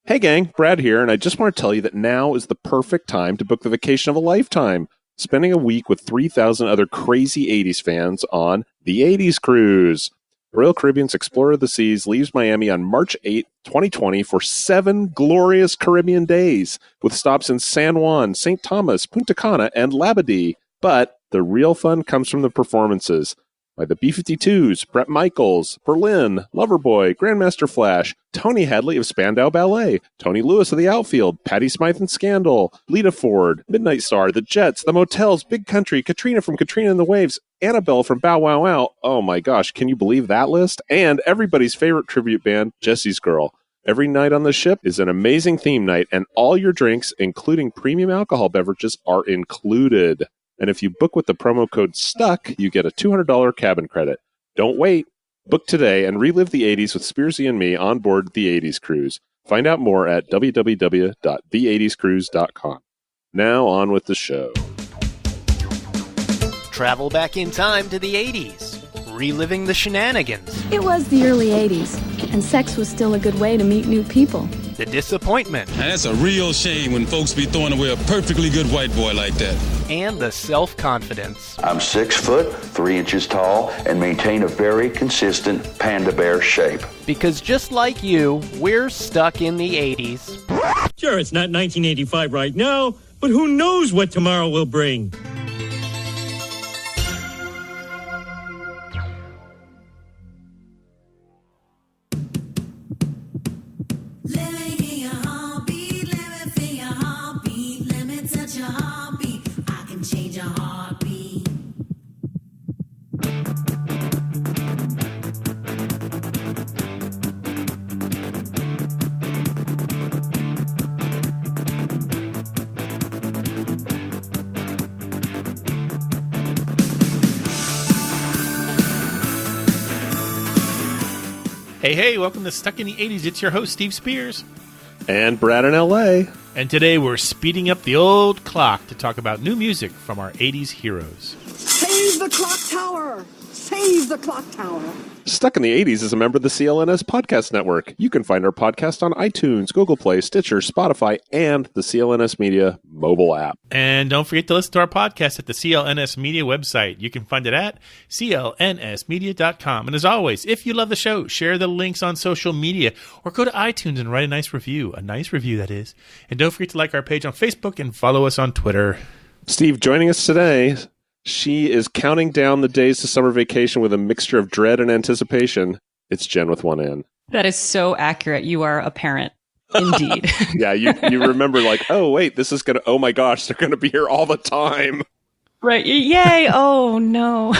Hey gang, Brad here, and I just want to tell you that now is the perfect time to book the vacation of a lifetime. Spending a week with 3,000 other crazy 80s fans on the 80s Cruise. Royal Caribbean's Explorer of the Seas leaves Miami on March 8, 2020 for 7 glorious Caribbean days, with stops in San Juan, St. Thomas, Punta Cana, and Labadee. But the real fun comes from the performances by the B-52s, Bret Michaels, Berlin, Loverboy, Grandmaster Flash, Tony Hadley of Spandau Ballet, Tony Lewis of the Outfield, Patti Smythe and Scandal, Lita Ford, Midnight Star, The Jets, The Motels, Big Country, Katrina from Katrina and the Waves, Annabelle from Bow Wow Wow. Oh my gosh, can you believe that list? And everybody's favorite tribute band, Jesse's Girl. Every night on the ship is an amazing theme night, and all your drinks, including premium alcohol beverages, are included. And if you book with the promo code STUCK, you get a $200 cabin credit. Don't wait. Book today and relive the 80s with Spearsy and me on board the 80s Cruise. Find out more at www.the80scruise.com. Now on with the show. Travel back in time to the 80s, reliving the shenanigans. It was the early 80s, and sex was still a good way to meet new people. The disappointment. Now that's a real shame when folks be throwing away a perfectly good white boy like that. And the self-confidence. I'm 6 foot, 3 inches tall, and maintain a very consistent panda bear shape. Because just like you, we're stuck in the 80s. Sure, it's not 1985 right now, but who knows what tomorrow will bring. Hey, welcome to Stuck in the 80s. It's your host, Steve Spears. And Brad in L.A. And today we're speeding up the old clock to talk about new music from our 80s heroes. Save the clock tower! Save the clock tower! Stuck in the 80s is a member of the CLNS Podcast Network. You can find our podcast on iTunes, Google Play, Stitcher, Spotify, and the CLNS Media mobile app. And don't forget to listen to our podcast at the CLNS Media website. You can find it at clnsmedia.com. And as always, if you love the show, share the links on social media or go to iTunes and write a nice review. A nice review, that is. And don't forget to like our page on Facebook and follow us on Twitter. Steve, joining us today, she is counting down the days to summer vacation with a mixture of dread and anticipation. It's Jen with one N. That is so accurate. You are a parent. Indeed. Yeah, you remember like, oh, wait, this is going to, oh my gosh, they're going to be here all the time. Right. Yay. Oh, no.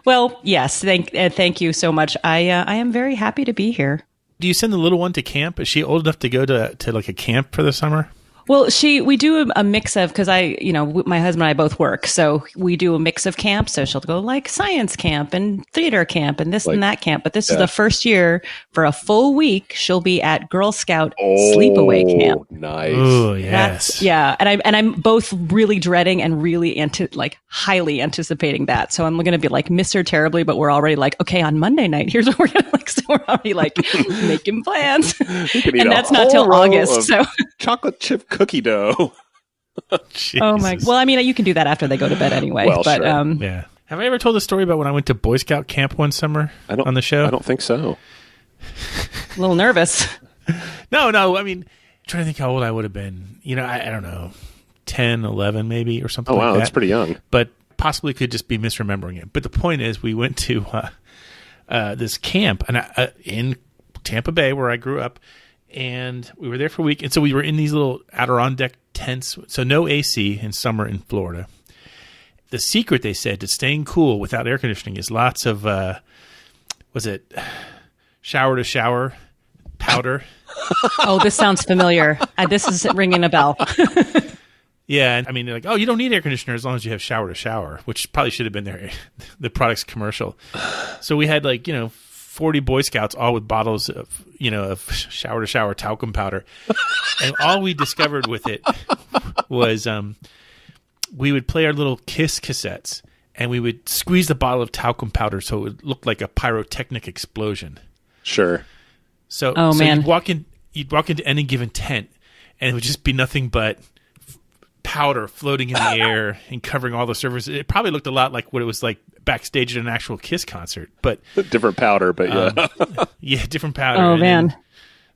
Well, yes. Thank you so much. I am very happy to be here. Do you send the little one to camp? Is she old enough to go to like a camp for the summer? Well, we do a mix of, because my husband and I both work, so we do a mix of camps. So she'll go like science camp and theater camp and this and that camp. But this is the first year for a full week she'll be at Girl Scout sleepaway camp. Nice. Oh, yes. And I'm both really dreading and really highly anticipating that. So I'm going to be like, miss her terribly, but we're already like, okay, on Monday night, here's what we're going to like. So we're already like making plans. And that's not till August. So chocolate chip cookie dough. Oh my! Well, I mean, you can do that after they go to bed anyway. Well, but sure. Yeah. Have I ever told the story about when I went to Boy Scout camp one summer on the show? I don't think so. A little nervous. No. I mean, trying to think how old I would have been. I don't know, 10, 11 maybe or something. Oh wow, like that. That's pretty young. But possibly could just be misremembering it. But the point is, we went to this camp in Tampa Bay where I grew up. And we were there for a week. And so we were in these little Adirondack tents. So no AC in summer in Florida. The secret, they said, to staying cool without air conditioning is lots of, shower to shower powder. Oh, this sounds familiar. This is ringing a bell. Yeah. I mean, they're like, oh, you don't need air conditioner as long as you have shower to shower, which probably should have been the product's commercial. So we had 40 Boy Scouts, all with bottles of shower to shower talcum powder. And all we discovered with it was we would play our little Kiss cassettes and we would squeeze the bottle of talcum powder so it would look like a pyrotechnic explosion. Sure. So man. you walk in you'd walk into any given tent, and it would just be nothing but powder floating in the air and covering all the surfaces. It probably looked a lot like what it was like backstage at an actual Kiss concert, but different powder. But yeah, yeah, different powder. Oh, man.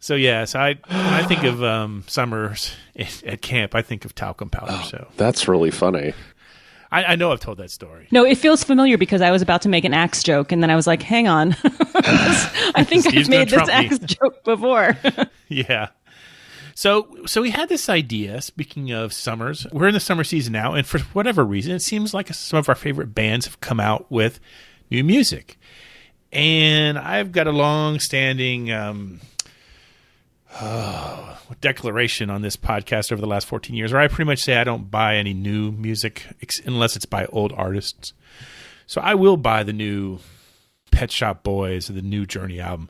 So yeah, when I think of summers at camp, I think of talcum powder. So that's really funny. I know I've told that story. No, it feels familiar because I was about to make an axe joke, and then I was like, hang on. I think I've made this axe joke before. Yeah. So we had this idea, speaking of summers, we're in the summer season now, and for whatever reason, it seems like some of our favorite bands have come out with new music. And I've got a long-standing declaration on this podcast over the last 14 years, where I pretty much say I don't buy any new music unless it's by old artists. So I will buy the new Pet Shop Boys or the new Journey album,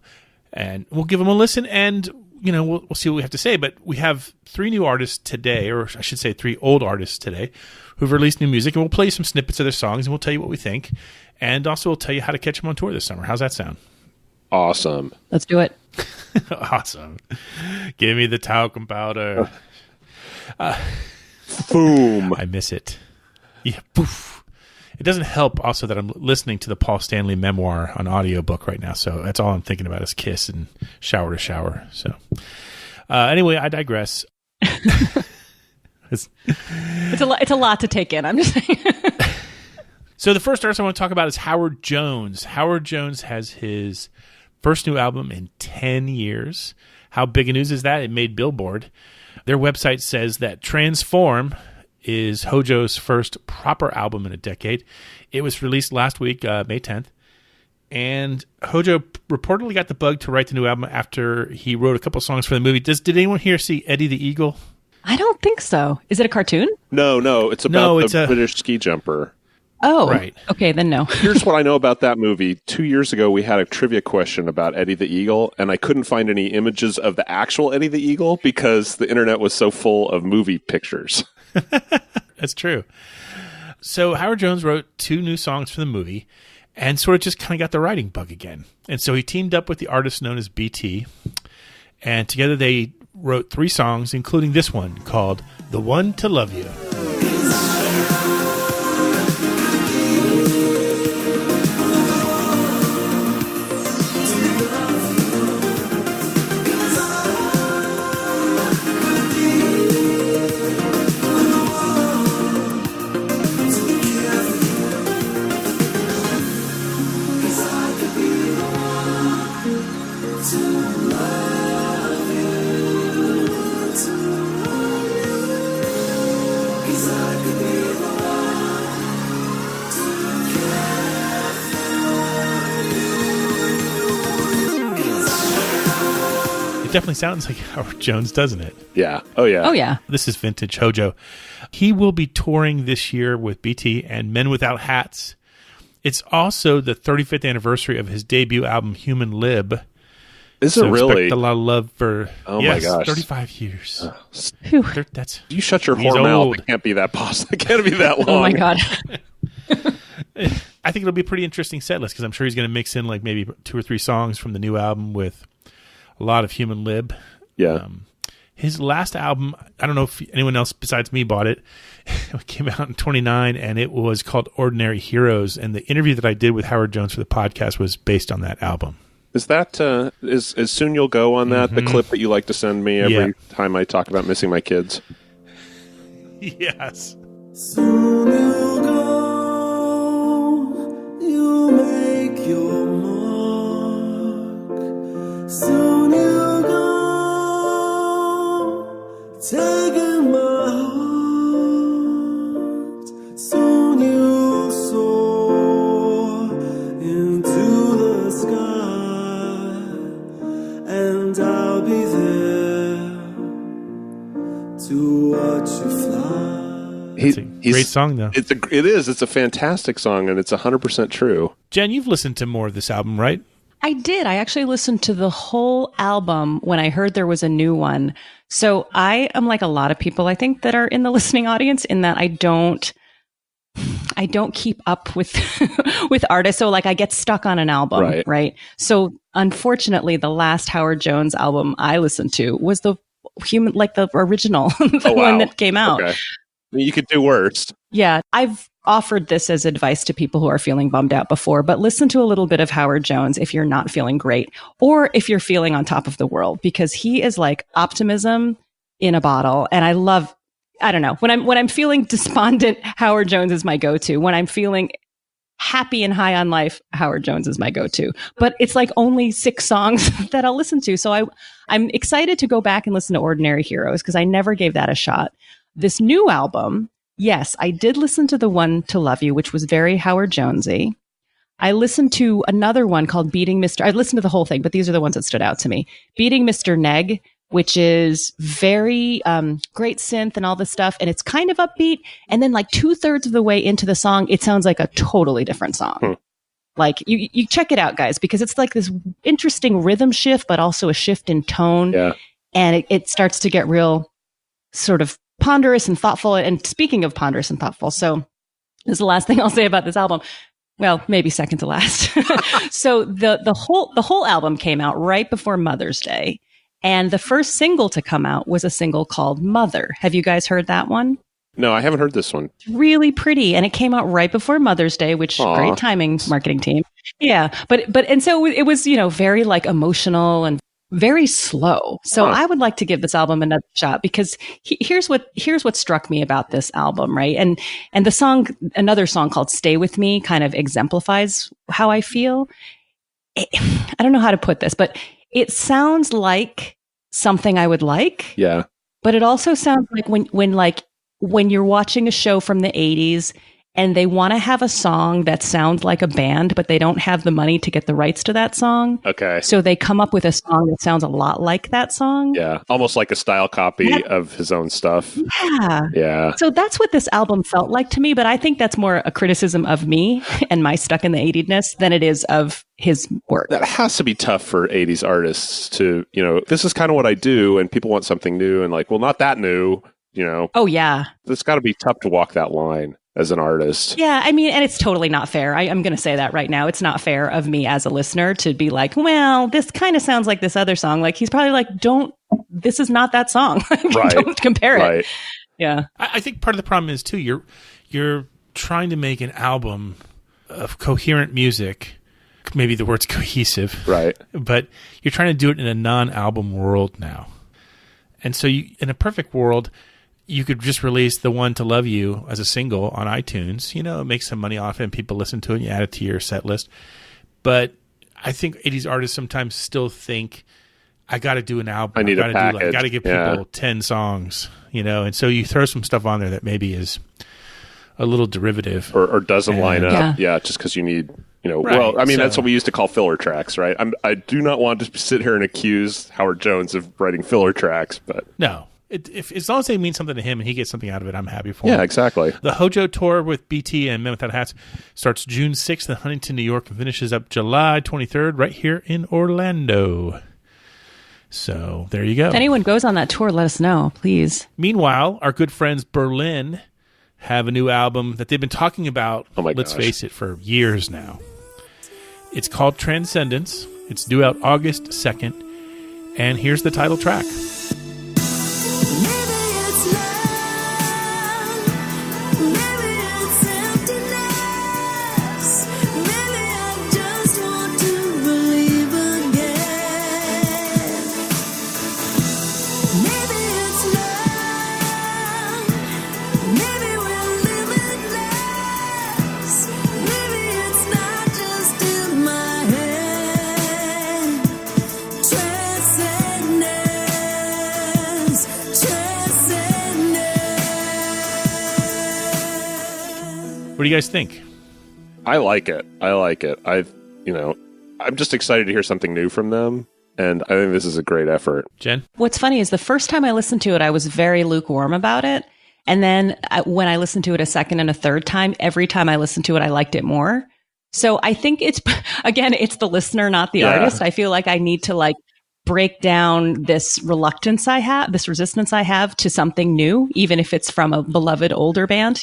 and we'll give them a listen, and we'll see what we have to say. But we have 3 new artists today, or I should say 3 old artists today, who've released new music, and we'll play some snippets of their songs, and we'll tell you what we think, and also we'll tell you how to catch them on tour this summer. How's that sound? Awesome. Let's do it. Awesome. Give me the talcum powder. Boom. I miss it. Yeah, poof. It doesn't help also that I'm listening to the Paul Stanley memoir on audiobook right now, so that's all I'm thinking about is Kiss and Shower to Shower. So anyway, I digress. It's a lot to take in, I'm just saying. So the first artist I want to talk about is Howard Jones. Howard Jones has his first new album in 10 years. How big a news is that? It made Billboard. Their website says that Transform is Hojo's first proper album in a decade. It was released last week, May 10th. And Hojo reportedly got the bug to write the new album after he wrote a couple songs for the movie. Did anyone here see Eddie the Eagle? I don't think so. Is it a cartoon? No. It's about the British ski jumper. Oh, right. Okay, then no. Here's what I know about that movie. 2 years ago, we had a trivia question about Eddie the Eagle, and I couldn't find any images of the actual Eddie the Eagle because the internet was so full of movie pictures. That's true. So Howard Jones wrote 2 new songs for the movie and sort of just kind of got the writing bug again. And so he teamed up with the artist known as BT, and together they wrote 3 songs, including this one called The One to Love You. Definitely sounds like Howard Jones, doesn't it? Yeah. Oh, yeah. Oh, yeah. This is vintage Hojo. He will be touring this year with BT and Men Without Hats. It's also the 35th anniversary of his debut album, Human Lib. Is it really? Expect a lot of love for, my gosh, 35 years. That's you shut your whore mouth. It can't be that possible. It can't be that long. Oh, my God. I think it'll be a pretty interesting set list because I'm sure he's going to mix in like maybe 2 or 3 songs from the new album with a lot of Human Lib. Yeah. His last album, I don't know if anyone else besides me bought it. It came out in 29, and it was called Ordinary Heroes. And the interview that I did with Howard Jones for the podcast was based on that album. Is that is Soon You'll Go on that? Mm-hmm. The clip that you like to send me every time I talk about missing my kids? Yes. Soon you'll go, you'll make your mark. Soon you'll go, taking my heart. Soon you'll soar into the sky, and I'll be there to watch you fly. It's a great song, though. It is. It's a fantastic song, and it's 100% true. Jen, you've listened to more of this album, right? I did. I actually listened to the whole album when I heard there was a new one. So I am like a lot of people, I think, that are in the listening audience in that I don't keep up with with artists. So like I get stuck on an album, right? So unfortunately, the last Howard Jones album I listened to was the original, the one that came out. Okay. You could do worse. Yeah, I've offered this as advice to people who are feeling bummed out before, but listen to a little bit of Howard Jones if you're not feeling great or if you're feeling on top of the world, because he is like optimism in a bottle. And I don't know, when I'm feeling despondent, Howard Jones is my go-to. When I'm feeling happy and high on life, Howard Jones is my go-to. But it's like only 6 songs that I'll listen to. So I'm excited to go back and listen to Ordinary Heroes because I never gave that a shot. This new album, yes, I did listen to the one To Love You, which was very Howard Jonesy. I listened to another one called Beating Mr. I listened to the whole thing, but these are the ones that stood out to me. Beating Mr. Neg, which is very great synth and all this stuff. And it's kind of upbeat. And then like 2/3 of the way into the song, it sounds like a totally different song. Like you check it out, guys, because it's like this interesting rhythm shift, but also a shift in tone. Yeah. And it starts to get real sort of ponderous and thoughtful. And speaking of ponderous and thoughtful, so this is the last thing I'll say about this album. Well, maybe second to last. So the whole album came out right before Mother's Day. And the first single to come out was a single called Mother. Have you guys heard that one? No, I haven't heard this one. It's really pretty. And it came out right before Mother's Day, which great timing, marketing team. Yeah. And so it was, very like emotional and very slow. So I would like to give this album another shot because here's what struck me about this album, right? And another song called Stay With Me kind of exemplifies how I feel. I don't know how to put this, but it sounds like something I would like. Yeah. But it also sounds like when you're watching a show from the 80s and they want to have a song that sounds like a band, but they don't have the money to get the rights to that song. Okay. So they come up with a song that sounds a lot like that song. Yeah. Almost like a style copy of his own stuff. Yeah. Yeah. So that's what this album felt like to me, but I think that's more a criticism of me and my stuck in the 80s-ness than it is of his work. That has to be tough for 80s artists to, this is kind of what I do and people want something new and like, well, not that new, Oh, yeah. It's got to be tough to walk that line as an artist. Yeah, I mean, and it's totally not fair. I'm going to say that right now. It's not fair of me as a listener to be like, well, this kind of sounds like this other song. Like, he's probably like, this is not that song. Right. Don't compare it. Yeah. I think part of the problem is, too, you're trying to make an album of coherent music. Maybe the word's cohesive. Right. But you're trying to do it in a non-album world now. And so in a perfect world, you could just release the one To Love You as a single on iTunes, make some money off it and people listen to it and you add it to your set list. But I think 80s artists sometimes still think, I got to do an album. I need a package. I got to give people 10 songs, and so you throw some stuff on there that maybe is a little derivative. Or doesn't line up. Yeah, just because you need, Right, well, I mean, that's what we used to call filler tracks, right? I do not want to sit here and accuse Howard Jones of writing filler tracks, but... No. As long as they mean something to him and he gets something out of it, I'm happy for him. Yeah, exactly. The Hojo tour with BT and Men Without Hats starts June 6th in Huntington, New York, and finishes up July 23rd right here in Orlando. So there you go. If anyone goes on that tour, let us know, please. Meanwhile, our good friends Berlin have a new album that they've been talking about, let's face it, for years now. It's called Transcendence. It's due out August 2nd. And here's the title track. What do you guys think? I like it. I'm just excited to hear something new from them. And I think this is a great effort. Jen? What's funny is the first time I listened to it, I was very lukewarm about it. And then when I listened to it a second and a third time, every time I listened to it, I liked it more. So I think it's the listener, not the artist. I feel like I need to break down this resistance I have to something new, even if it's from a beloved older band,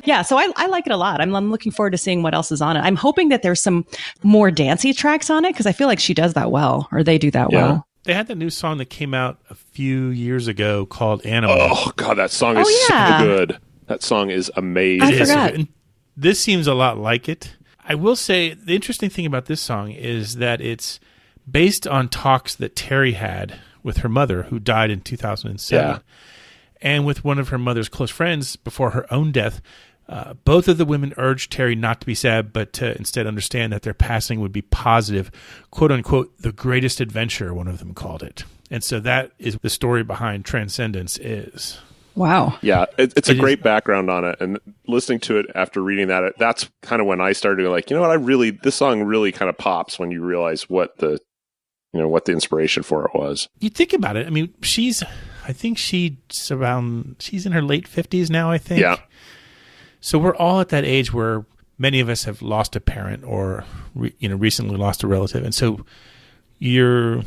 Yeah, so I like it a lot. I'm looking forward to seeing what else is on it. I'm hoping that there's some more dancey tracks on it because I feel like she does that well, or they do that well. They had that new song that came out a few years ago called Animal. Oh, God, that song is so good. That song is amazing. I forgot. This seems a lot like it. I will say the interesting thing about this song is that it's based on talks that Terry had with her mother, who died in 2007, and with one of her mother's close friends before her own death. Both of the women urged Terry not to be sad, but to instead understand that their passing would be positive, quote unquote, the greatest adventure, one of them called it. And so that is the story behind Transcendence is. Wow. Yeah, it's a great background on it. And listening to it after reading that, that's kind of when I started to like, you know what, this song really kind of pops when you realize what the inspiration for it was. You think about it. I mean, she's in her late 50s now, I think. Yeah. So we're all at that age where many of us have lost a parent or, recently lost a relative. And so you're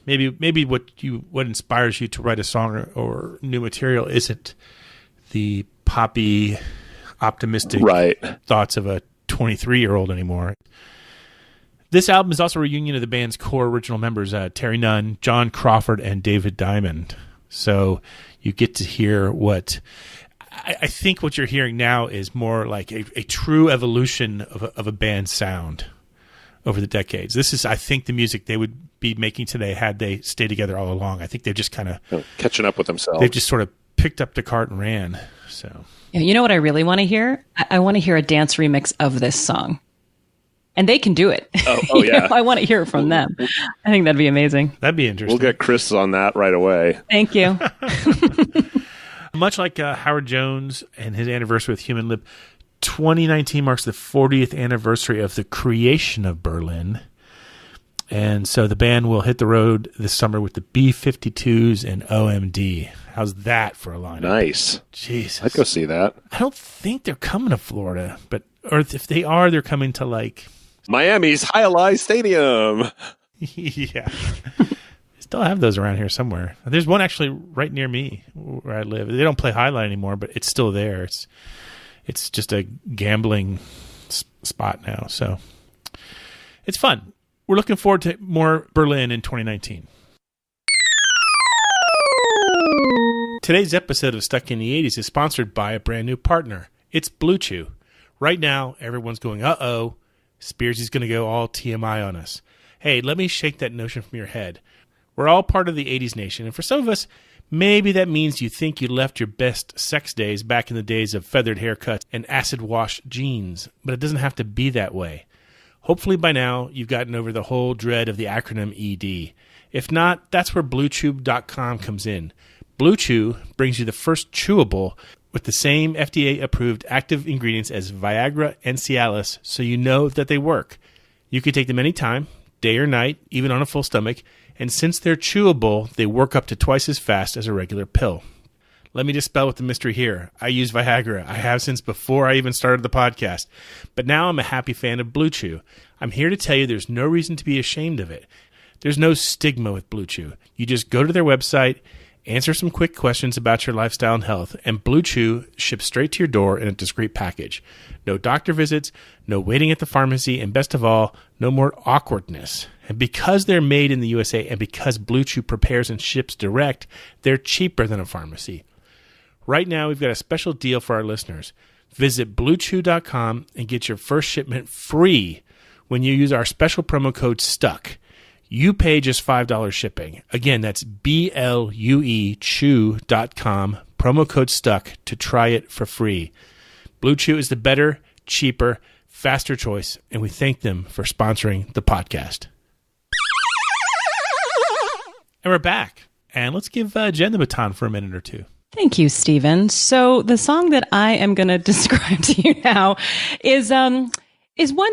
maybe what inspires you to write a song or new material isn't the poppy, optimistic thoughts of a 23-year-old anymore. This album is also a reunion of the band's core original members, Terry Nunn, John Crawford, and David Diamond. So you get to hear what I think what you're hearing now is more like a true evolution of a band's sound over the decades. This is, I think, the music they would be making today had they stayed together all along. I think they've just kind of catching up with themselves. They've just sort of picked up the cart and ran. So, you know what I really want to hear? I want to hear a dance remix of this song. And they can do it. Oh yeah. I want to hear it from them. I think that'd be amazing. That'd be interesting. We'll get Chris on that right away. Thank you. Much like Howard Jones and his anniversary with Human Lib, 2019 marks the 40th anniversary of the creation of Berlin. And so the band will hit the road this summer with the B-52s and OMD. How's that for a lineup? Nice. Jesus. I'd go see that. I don't think they're coming to Florida, or if they are, they're coming to like Miami's Hialeah Stadium. Yeah. Still have those around here somewhere. There's one actually right near me where I live. They don't play Highlight anymore, but it's still there. It's just a gambling spot now. So it's fun. We're looking forward to more Berlin in 2019. Today's episode of Stuck in the 80s is sponsored by a brand new partner. It's Blue Chew. Right now, everyone's going, uh-oh, Spears is going to go all TMI on us. Hey, let me shake that notion from your head. We're all part of the 80s nation, and for some of us, maybe that means you think you left your best sex days back in the days of feathered haircuts and acid-wash jeans, but it doesn't have to be that way. Hopefully by now, you've gotten over the whole dread of the acronym ED. If not, that's where BlueChew.com comes in. Blue Chew brings you the first chewable with the same FDA-approved active ingredients as Viagra and Cialis, so you know that they work. You can take them anytime, day or night, even on a full stomach, and since they're chewable, they work up to twice as fast as a regular pill. Let me dispel with the mystery here. I use Viagra. I have since before I even started the podcast. But now I'm a happy fan of Blue Chew. I'm here to tell you there's no reason to be ashamed of it. There's no stigma with Blue Chew. You just go to their website, answer some quick questions about your lifestyle and health, and Blue Chew ships straight to your door in a discreet package. No doctor visits, no waiting at the pharmacy, and best of all, no more awkwardness. And because they're made in the USA and because Blue Chew prepares and ships direct, they're cheaper than a pharmacy. Right now, we've got a special deal for our listeners. Visit BlueChew.com and get your first shipment free when you use our special promo code STUCK. You pay just $5 shipping. Again, that's BLUE Chew.com, promo code STUCK to try it for free. Blue Chew is the better, cheaper, faster choice, and we thank them for sponsoring the podcast. And we're back. And let's give Jen the baton for a minute or two. Thank you, Stephen. So the song that I am going to describe to you now is one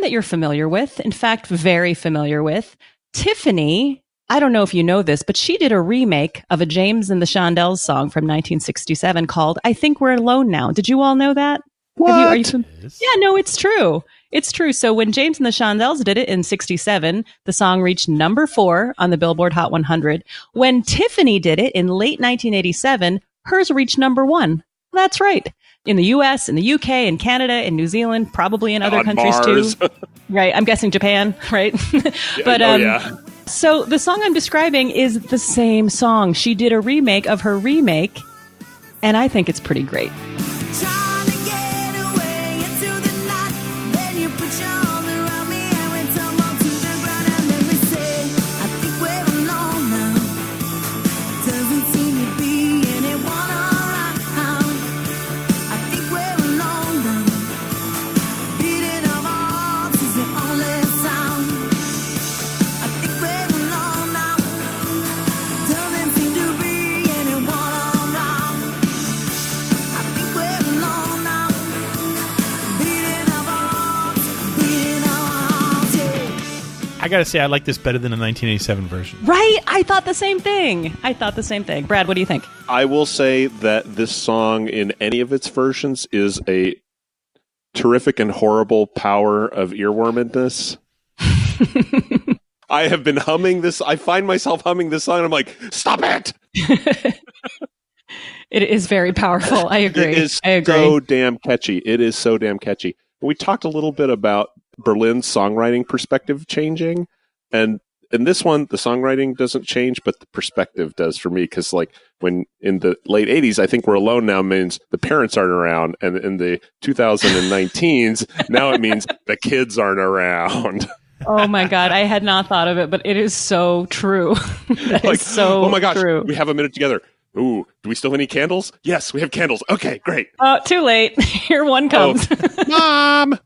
that you're familiar with. In fact, very familiar with. Tiffany, I don't know if you know this, but she did a remake of a James and the Shondells song from 1967 called I Think We're Alone Now. Did you all know that? What? Yeah, no, it's true. It's true. So when James and the Shondells did it in 1967, the song reached number 4 on the Billboard Hot 100. When Tiffany did it in late 1987, hers reached number 1. That's right. In the US, in the UK, in Canada, in New Zealand, probably in other countries Mars. too. Right. I'm guessing Japan, right? But so the song I'm describing is the same song. She did a remake of her remake, and I think it's pretty great. I gotta say, I like this better than the 1987 version. Right? I thought the same thing. Brad, what do you think? I will say that this song, in any of its versions, is a terrific and horrible power of earwormedness. I have been humming this. I find myself humming this song, and I'm like, stop it! It is very powerful. I agree. It is so damn catchy. It is so damn catchy. We talked a little bit about Berlin's songwriting perspective changing, and in this one the songwriting doesn't change, but the perspective does for me, because like when in the late 80s I think we're alone now means the parents aren't around, and in the 2019s now it means the kids aren't around. Oh my God, I had not thought of it, but it is so true. That like, is so oh my gosh, true. we have a minute together. Ooh, do we still have any candles? Yes, we have candles. Okay, great. Too late. Here one comes. Oh. Mom!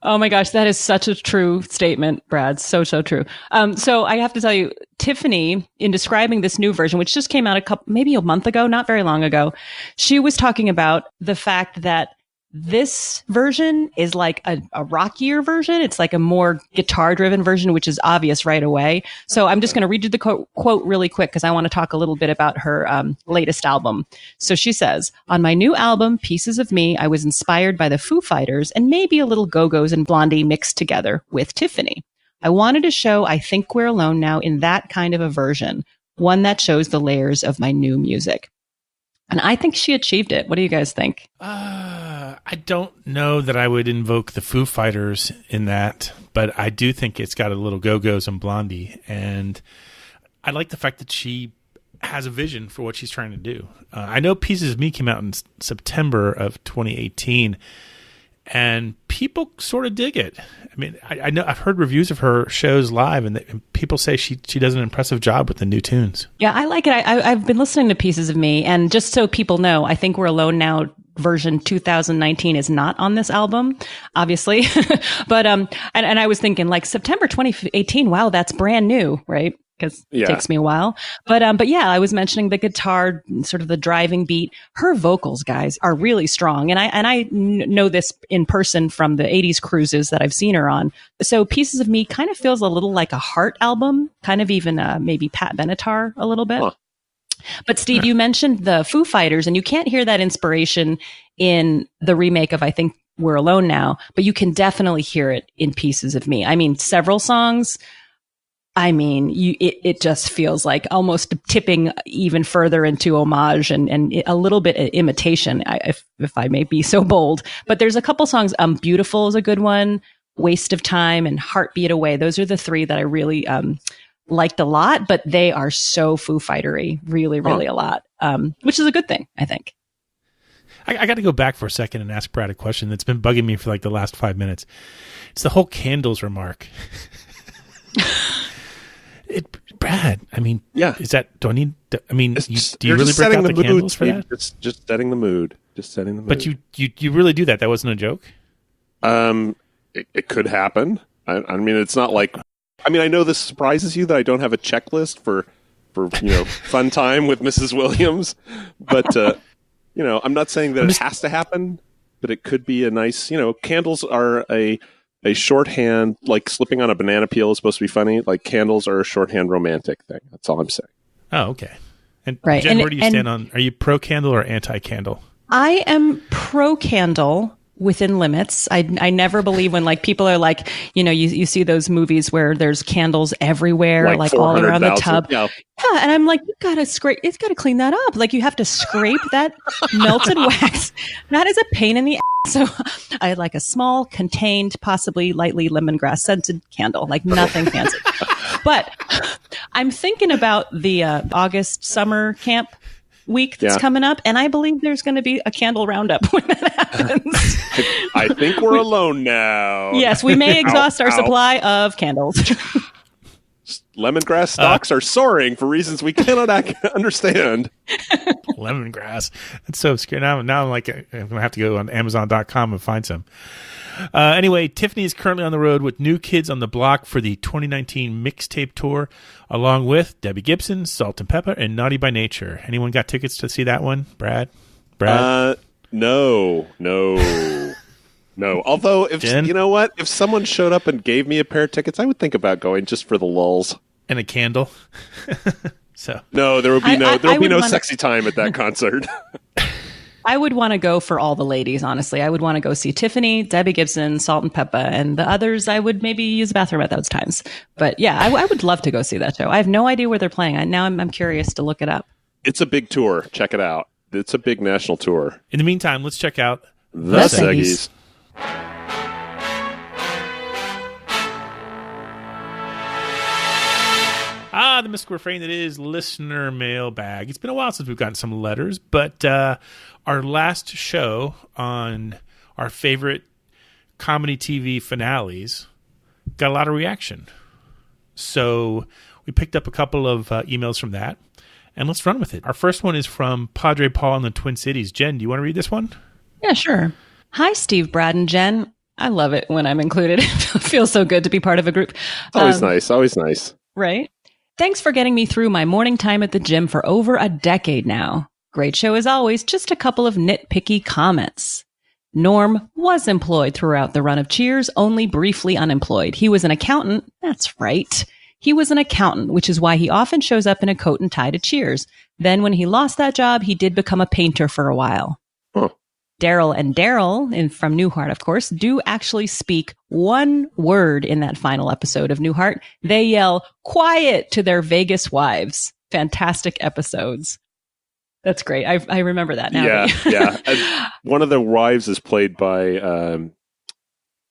Oh my gosh, that is such a true statement, Brad. So true. So I have to tell you, Tiffany, in describing this new version, which just came out maybe a month ago, not very long ago, she was talking about the fact that this version is like a rockier version. It's like a more guitar-driven version, which is obvious right away. So I'm just going to read you the quote really quick, because I want to talk a little bit about her latest album. So she says, "On my new album, Pieces of Me, I was inspired by the Foo Fighters and maybe a little Go-Go's and Blondie mixed together with Tiffany. I wanted to show I Think We're Alone Now in that kind of a version, one that shows the layers of my new music." And I think she achieved it. What do you guys think? I don't know that I would invoke the Foo Fighters in that, but I do think it's got a little Go-Go's and Blondie. And I like the fact that she has a vision for what she's trying to do. I know Pieces of Me came out in September of 2018, and people sort of dig it. I mean, I know I've heard reviews of her shows live, and people say she does an impressive job with the new tunes. Yeah, I like it. I've been listening to Pieces of Me, and just so people know, I Think We're Alone Now version 2019 is not on this album, obviously. But and I was thinking, like, September 2018, wow, that's brand new, right? Because it takes me a while. But yeah, I was mentioning the guitar, sort of the driving beat. Her vocals, guys, are really strong. And I know this in person from the 80s cruises that I've seen her on. So Pieces of Me kind of feels a little like a Heart album, kind of even maybe Pat Benatar a little bit. Huh. But Steve, you mentioned the Foo Fighters, and you can't hear that inspiration in the remake of I Think We're Alone Now, but you can definitely hear it in Pieces of Me. I mean, several songs. I mean, it just feels like almost tipping even further into homage and a little bit of imitation, if I may be so bold. But there's a couple songs. Beautiful is a good one. Waste of Time and Heartbeat Away. Those are the three that I really liked a lot, but they are so Foo Fightery, really a lot, which is a good thing, I think. I got to go back for a second and ask Brad a question that's been bugging me for like the last 5 minutes. It's the whole candles remark. Brad, I mean, is that, do I need, I mean, do you really break out the candles for that? It's just setting the mood. Just setting the mood. But you really do that? That wasn't a joke? It could happen. I mean, it's not like, I mean, I know this surprises you that I don't have a checklist for fun time with Mrs. Williams, but, I'm not saying that it has to happen, but it could be a nice, candles are a shorthand, like slipping on a banana peel is supposed to be funny. Like candles are a shorthand romantic thing. That's all I'm saying. Oh, okay. And right. Jen, where do you stand on, are you pro candle or anti candle? I am pro candle, within limits. I never believe when like people are like, you see those movies where there's candles everywhere, like all around the tub. Yeah. Yeah, and I'm like, it's got to clean that up. Like you have to scrape that melted wax. That is a pain in the ass. So I had like a small, contained, possibly lightly lemongrass scented candle, like nothing fancy. But I'm thinking about the August summer camp week that's coming up, and I believe there's going to be a candle roundup when that happens. I think we're alone now. Yes, we may exhaust our supply of candles. Lemongrass stocks are soaring for reasons we cannot understand. Lemongrass. That's so obscure. Now I'm like, I'm going to have to go on Amazon.com and find some. Anyway, Tiffany is currently on the road with New Kids on the Block for the 2019 mixtape tour, along with Debbie Gibson, Salt and Pepper, and Naughty by Nature. Anyone got tickets to see that one? Brad? No. Although, you know what? If someone showed up and gave me a pair of tickets, I would think about going just for the lulz. And a candle. So no, there would be no sexy time at that concert. I would want to go for all the ladies, honestly. I would want to go see Tiffany, Debbie Gibson, Salt and Pepper, and the others I would maybe use the bathroom at those times. But yeah, I would love to go see that show. I have no idea where they're playing. Now I'm curious to look it up. It's a big tour. Check it out. It's a big national tour. In the meantime, let's check out The Seggies. The mystical refrain that is listener mailbag. It's been a while since we've gotten some letters, but our last show on our favorite comedy TV finales got a lot of reaction. So we picked up a couple of emails from that, and let's run with it. Our first one is from Padre Paul in the Twin Cities. Jen, do you want to read this one? Yeah, sure. Hi, Steve, Brad, and Jen. I love it when I'm included. It feels so good to be part of a group. Always nice. Right? Thanks for getting me through my morning time at the gym for over a decade now. Great show as always, just a couple of nitpicky comments. Norm was employed throughout the run of Cheers, only briefly unemployed. He was an accountant. That's right. He was an accountant, which is why he often shows up in a coat and tie to Cheers. Then when he lost that job, he did become a painter for a while. Huh. Daryl and Daryl, from Newhart, of course, do actually speak one word in that final episode of Newhart. They yell, "Quiet," to their Vegas wives. Fantastic episodes. That's great. I remember that now. Yeah. And one of the wives is played by,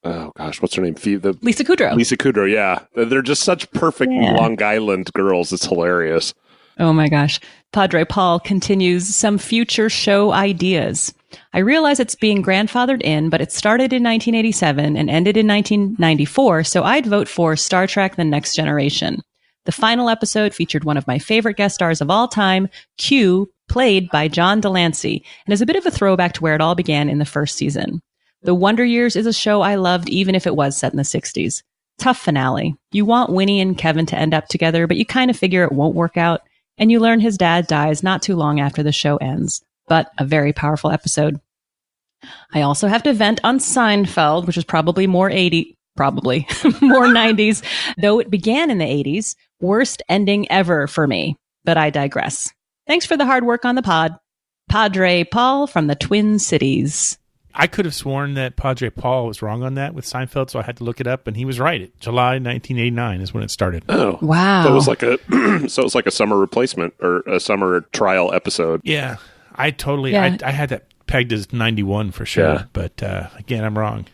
what's her name? Lisa Kudrow. Lisa Kudrow, yeah. They're just such perfect Long Island girls. It's hilarious. Oh my gosh. Padre Paul continues some future show ideas. I realize it's being grandfathered in, but it started in 1987 and ended in 1994, so I'd vote for Star Trek: The Next Generation. The final episode featured one of my favorite guest stars of all time, Q, played by John Delancey, and is a bit of a throwback to where it all began in the first season. The Wonder Years is a show I loved even if it was set in the 60s. Tough finale. You want Winnie and Kevin to end up together, but you kind of figure it won't work out, and you learn his dad dies not too long after the show ends. But a very powerful episode. I also have to vent on Seinfeld, which is probably more 90s, though it began in the 80s. Worst ending ever for me, but I digress. Thanks for the hard work on the pod. Padre Paul from the Twin Cities. I could have sworn that Padre Paul was wrong on that with Seinfeld, so I had to look it up, and he was right. July 1989 is when it started. Oh, wow! So it was like a summer replacement or a summer trial episode. Yeah. I had that pegged as 91 for sure, but again, I'm wrong.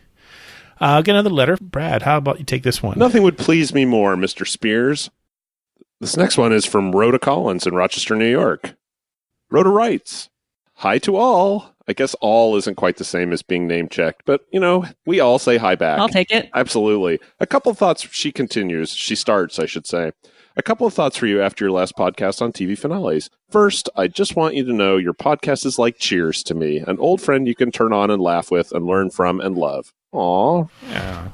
I'll get another letter. Brad, how about you take this one? Nothing would please me more, Mr. Spears. This next one is from Rhoda Collins in Rochester, New York. Rhoda writes, "Hi to all." I guess all isn't quite the same as being name checked, but, we all say hi back. I'll take it. Absolutely. A couple thoughts, she starts, I should say. A couple of thoughts for you after your last podcast on TV finales. First, I just want you to know your podcast is like Cheers to me, an old friend you can turn on and laugh with and learn from and love. Aw. Yeah.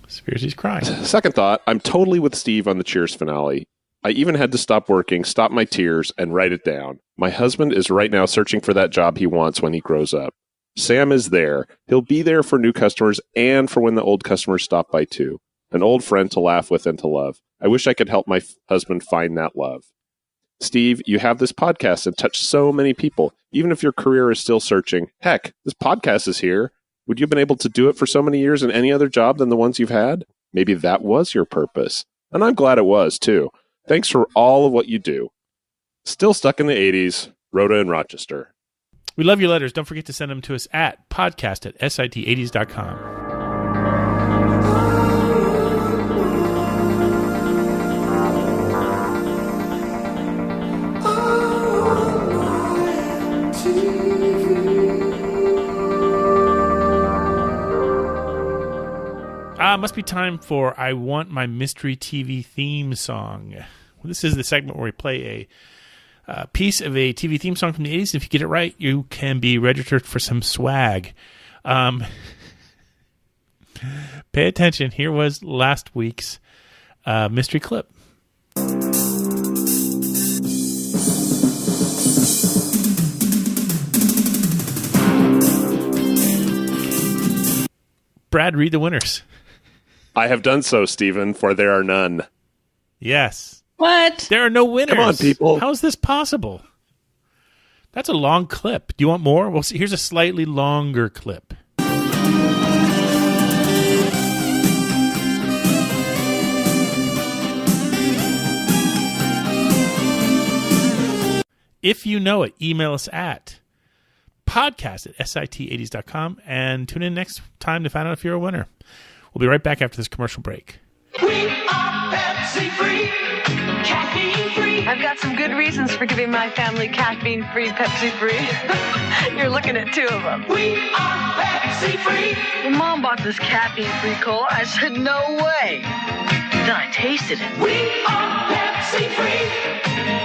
Spearsy's crying. Second thought, I'm totally with Steve on the Cheers finale. I even had to stop working, stop my tears, and write it down. My husband is right now searching for that job he wants when he grows up. Sam is there. He'll be there for new customers and for when the old customers stop by too. An old friend to laugh with and to love. I wish I could help my husband find that love. Steve, you have this podcast and touch so many people. Even if your career is still searching, heck, this podcast is here. Would you have been able to do it for so many years in any other job than the ones you've had? Maybe that was your purpose. And I'm glad it was, too. Thanks for all of what you do. Still stuck in the 80s, Rhoda in Rochester. We love your letters. Don't forget to send them to us at podcast@sit80s.com. Must be time for I Want My Mystery TV Theme Song. Well, this is the segment where we play a piece of a TV theme song from the 80s. If you get it right, you can be registered for some swag. Pay attention. Here was last week's mystery clip. Brad, read the winners. I have done so, Stephen, for there are none. Yes. What? There are no winners. Come on, people. How is this possible? That's a long clip. Do you want more? Well, see, here's a slightly longer clip. If you know it, email us at podcast@sit80s.com and tune in next time to find out if you're a winner. We'll be right back after this commercial break. We are Pepsi-free, caffeine-free. I've got some good reasons for giving my family caffeine-free, Pepsi-free. You're looking at two of them. We are Pepsi-free. When Mom bought this caffeine-free cola, I said, no way. Then I tasted it. We are Pepsi-free.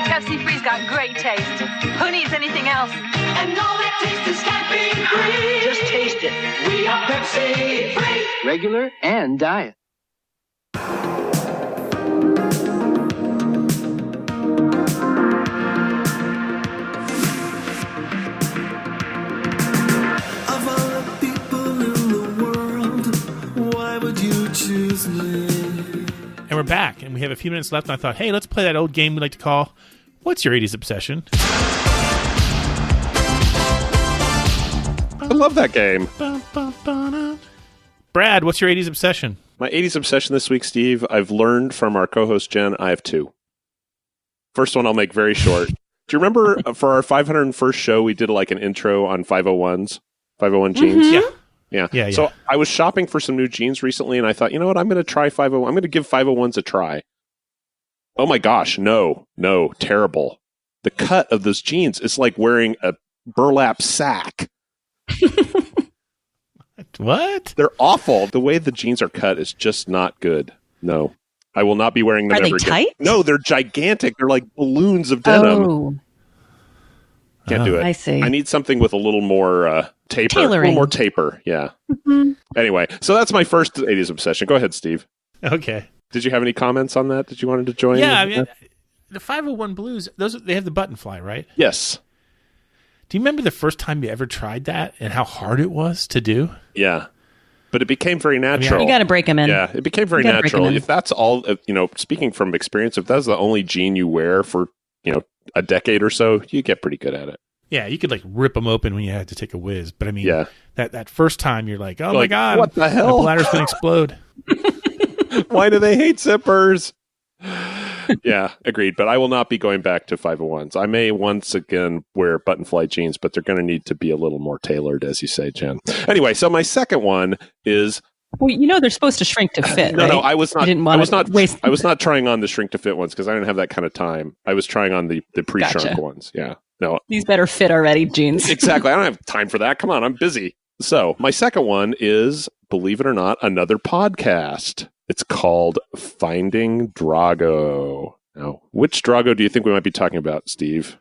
Pepsi-free's got great taste. Who needs anything else? And all that taste is caffeine-free. Just taste it. We are Pepsi-free. Regular and diet. Of all the people in the world, why would you choose me? And we're back, and we have a few minutes left, and I thought, hey, let's play that old game we like to call What's Your 80s Obsession? I love that game. Brad, what's your 80s obsession? My 80s obsession this week, Steve, I've learned from our co-host Jen, I have two. First one I'll make very short. Do you remember for our 501st show, we did like an intro on 501s? 501 jeans? Mm-hmm. Yeah. So I was shopping for some new jeans recently, and I thought, you know what, I'm going to try 501. I'm going to give 501s a try. Oh my gosh, no, terrible. The cut of those jeans is like wearing a burlap sack. What? They're awful. The way the jeans are cut is just not good. No. I will not be wearing them Are ever they tight? again. No, they're gigantic. They're like balloons of denim. Oh, Can't do it. I see. I need something with a little more taper. Tailoring. A little more taper, yeah. Mm-hmm. Anyway, so that's my first 80s obsession. Go ahead, Steve. Okay. Did you have any comments on that? Did you wanted to join? Yeah, I mean, the 501 Blues, they have the button fly, right? Yes. Do you remember the first time you ever tried that and how hard it was to do? Yeah. But it became very natural. You got to break them in. Yeah, it became very natural. If that's all, speaking from experience, if that's the only jean you wear for, a decade or so, you get pretty good at it. Yeah, you could like rip them open when you had to take a whiz. But I mean, yeah. that first time you're like, oh my God, what the hell? My bladder's going to explode. Why do they hate zippers? Yeah, agreed. But I will not be going back to 501s. I may once again wear button fly jeans, but they're going to need to be a little more tailored, as you say, Jen. Anyway, so my second one is. Well, they're supposed to shrink to fit. No, right? no, I was not. I was not trying on the shrink to fit ones because I didn't have that kind of time. I was trying on the pre-shrunk Gotcha. ones. Yeah, no, These better fit already, jeans. exactly. I don't have time for that. Come on, I'm busy. So my second one is, believe it or not, another podcast. It's called Finding Drago. Now, which Drago do you think we might be talking about, Steve?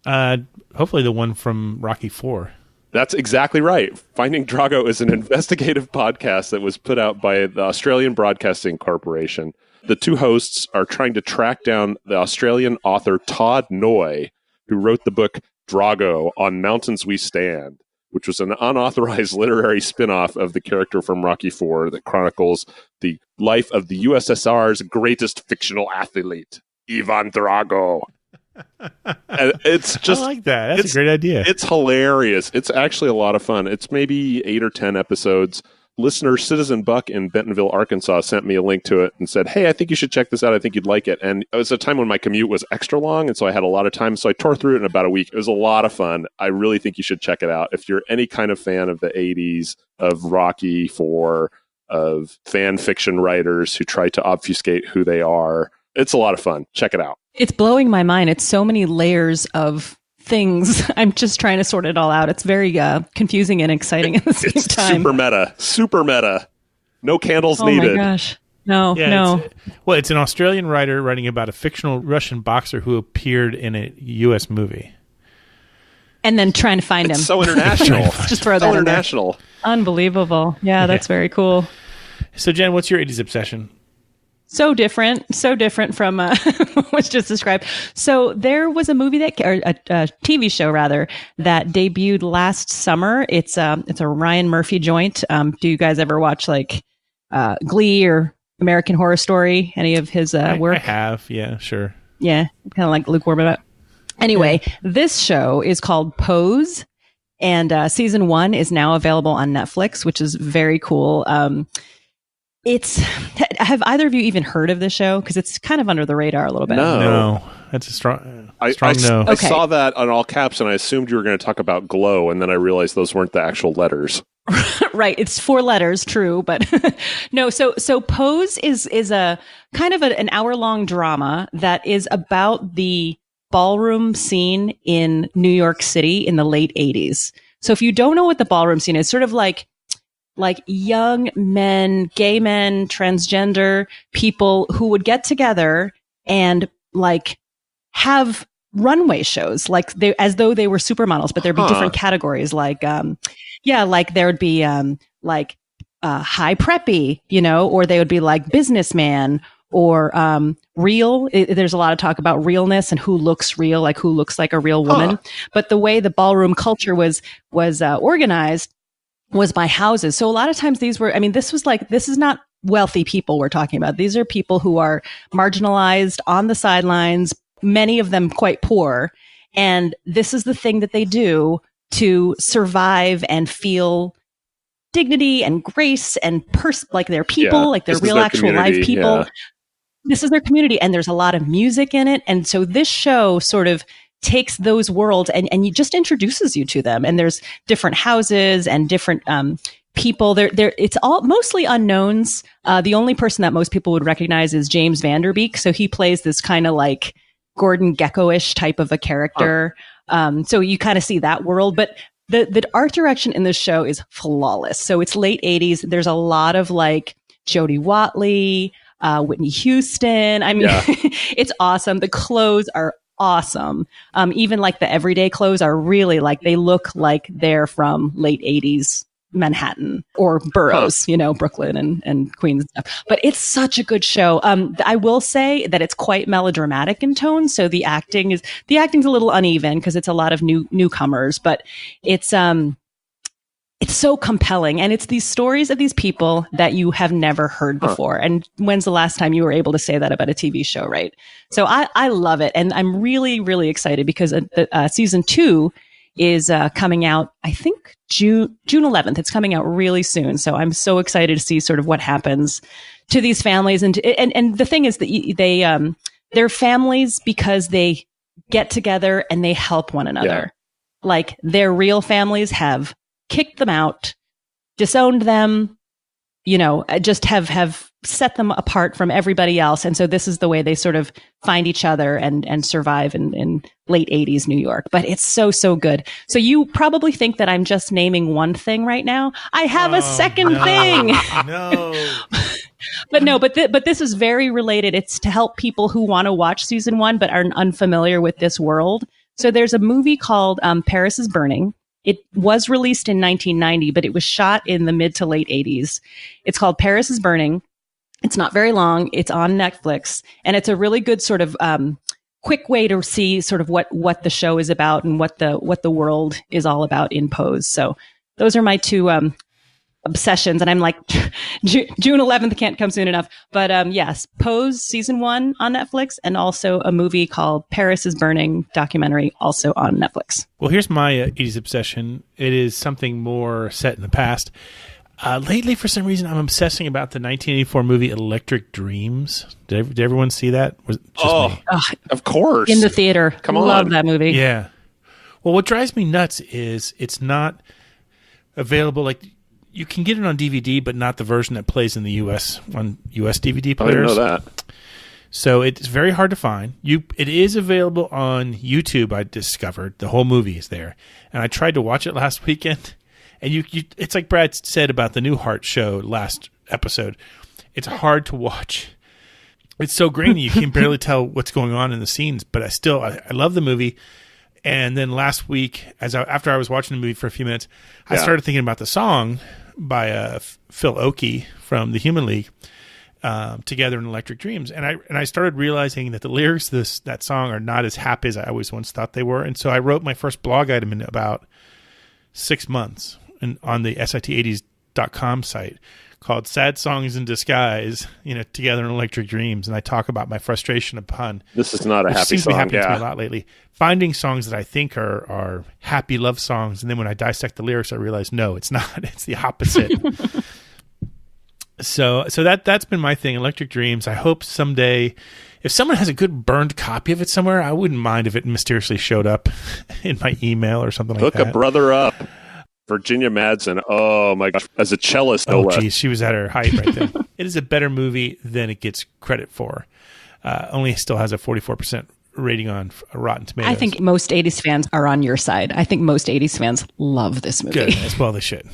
Hopefully the one from Rocky IV. That's exactly right. Finding Drago is an investigative podcast that was put out by the Australian Broadcasting Corporation. The two hosts are trying to track down the Australian author Todd Noy, who wrote the book Drago, On Mountains We Stand, which was an unauthorized literary spin-off of the character from Rocky IV that chronicles the life of the USSR's greatest fictional athlete, Ivan Drago. And it's just I like that. That's a great idea. It's hilarious. It's actually a lot of fun. It's maybe 8 or 10 episodes. Listener Citizen Buck in Bentonville, Arkansas sent me a link to it and said, hey, I think you should check this out. I think you'd like it. And it was a time when my commute was extra long, and so I had a lot of time. So I tore through it in about a week. It was a lot of fun. I really think you should check it out. If you're any kind of fan of the 80s, of Rocky IV, of fan fiction writers who try to obfuscate who they are, it's a lot of fun. Check it out. It's blowing my mind. It's so many layers of things. I'm just trying to sort it all out. It's very confusing and exciting at the same time. Super meta. No candles needed. Oh my gosh. No. It's an Australian writer writing about a fictional Russian boxer who appeared in a U.S. movie. And then trying to find him. So international. Just throw that in there. International. Unbelievable. Yeah, that's very cool. So, Jen, what's your 80s obsession? So different from what was just described. So there was a movie or a TV show rather, that debuted last summer. It's a Ryan Murphy joint. Do you guys ever watch like Glee or American Horror Story? Any of his work? I have. Yeah, sure. Yeah, kind of like lukewarm about. Anyway, This show is called Pose, and season 1 is now available on Netflix, which is very cool. Have either of you even heard of this show? Because it's kind of under the radar a little bit. No. That's a strong no. I saw that on all caps, and I assumed you were going to talk about Glow, and then I realized those weren't the actual letters. Right. It's 4 letters, true, but no. So Pose is a kind of an hour-long drama that is about the ballroom scene in New York City in the late 80s. So if you don't know what the ballroom scene is, sort of like young men, gay men, transgender people who would get together and like have runway shows, like as though they were supermodels, but there'd be different categories. Like, like there would be high preppy, or they would be like businessman or real. There's a lot of talk about realness and who looks real, like who looks like a real woman. But the way the ballroom culture was organized was by houses. So a lot of times this is not wealthy people we're talking about. These are people who are marginalized on the sidelines, many of them quite poor. And this is the thing that they do to survive and feel dignity and grace and like they're people, like they're real actual live people. Yeah. This is their community. And there's a lot of music in it. And so this show sort of takes those worlds and you just introduces you to them. And there's different houses and different people. It's all mostly unknowns. The only person that most people would recognize is James Van Der Beek. So he plays this kind of like Gordon Gekko-ish type of a character. So you kind of see that world. But the art direction in this show is flawless. So it's late 80s. There's a lot of like Jodie Watley, Whitney Houston. I mean, it's awesome. The clothes are awesome. Even like the everyday clothes are really like, they look like they're from late 80s Manhattan or boroughs, Brooklyn and Queens and stuff. But it's such a good show. I will say that it's quite melodramatic in tone. So the acting's a little uneven because it's a lot of newcomers, but it's so compelling. And it's these stories of these people that you have never heard before. And when's the last time you were able to say that about a TV show, right? So I love it. And I'm really, really excited because season 2 is coming out, I think, June 11th. It's coming out really soon. So I'm so excited to see sort of what happens to these families. And the thing is that they're families because they get together and they help one another. Yeah. Like their real families have kicked them out, disowned them, just have set them apart from everybody else. And so this is the way they sort of find each other and survive in late 80s New York. But it's so, so good. So you probably think that I'm just naming one thing right now. I have a second thing. No. But this is very related. It's to help people who want to watch season 1 but are unfamiliar with this world. So there's a movie called Paris is Burning. It was released in 1990, but it was shot in the mid to late 80s. It's called Paris is Burning. It's not very long. It's on Netflix, and it's a really good sort of quick way to see sort of what the show is about and what the world is all about in Pose. So those are my two obsessions, and I'm like, June 11th can't come soon enough. But yes, Pose season 1 on Netflix, and also a movie called Paris is Burning documentary, also on Netflix. Well, here's my 80s obsession. It is something more set in the past. Lately, for some reason, I'm obsessing about the 1984 movie Electric Dreams. Did everyone see that? Was it just me? Of course. In the theater. Come on. Love that movie. Yeah. Well, what drives me nuts is it's not available. Like, you can get it on DVD, but not the version that plays in the U.S. on U.S. DVD players. I didn't know that. So it's very hard to find. It is available on YouTube, I discovered. The whole movie is there. And I tried to watch it last weekend. And it's like Brad said about the Newhart show last episode. It's hard to watch. It's so grainy you can barely tell what's going on in the scenes. But I love the movie. And then last week, after I was watching the movie for a few minutes, I started thinking about the song by Phil Oakey from the Human League, Together in Electric Dreams. And I started realizing that the lyrics of that song are not as happy as I always once thought they were. And so I wrote my first blog item in about 6 months on the sit80s.com site called Sad Songs in Disguise, Together in Electric Dreams. And I talk about my frustration upon this is not a happy seems song. to be happening to me a lot lately. Finding songs that I think are happy love songs. And then when I dissect the lyrics, I realize, no, it's not. It's the opposite. So that's been my thing, Electric Dreams. I hope someday, if someone has a good burned copy of it somewhere, I wouldn't mind if it mysteriously showed up in my email or something like that. Hook a brother up. Virginia Madsen, oh my gosh, as a cellist, no less. Geez, she was at her height right then. It is a better movie than it gets credit for. Only still has a 44% rating on Rotten Tomatoes. I think most 80s fans are on your side. I think most 80s fans love this movie. Good, as well they should.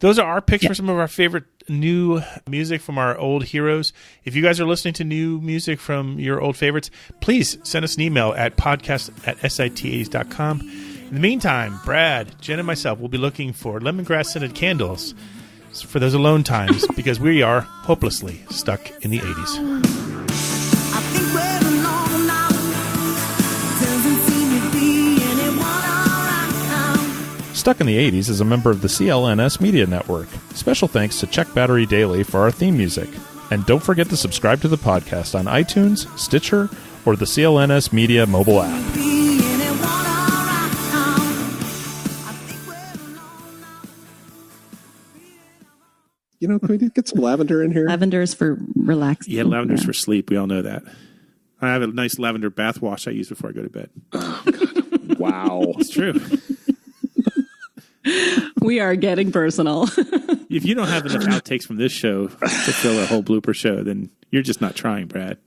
Those are our picks for some of our favorite new music from our old heroes. If you guys are listening to new music from your old favorites, please send us an email at podcast@sit80s.com. In the meantime, Brad, Jen, and myself will be looking for lemongrass-scented candles for those alone times because we are hopelessly stuck in the 80s. I think we're alone now. Doesn't seem to be anyone around. Stuck in the 80s is a member of the CLNS Media Network. Special thanks to Check Battery Daily for our theme music. And don't forget to subscribe to the podcast on iTunes, Stitcher, or the CLNS Media mobile app. Can we get some lavender in here? Lavender's for relaxing. Yeah, lavender's for sleep. We all know that. I have a nice lavender bath wash I use before I go to bed. Oh, God. Wow. It's true. We are getting personal. If you don't have enough outtakes from this show to fill a whole blooper show, then you're just not trying, Brad.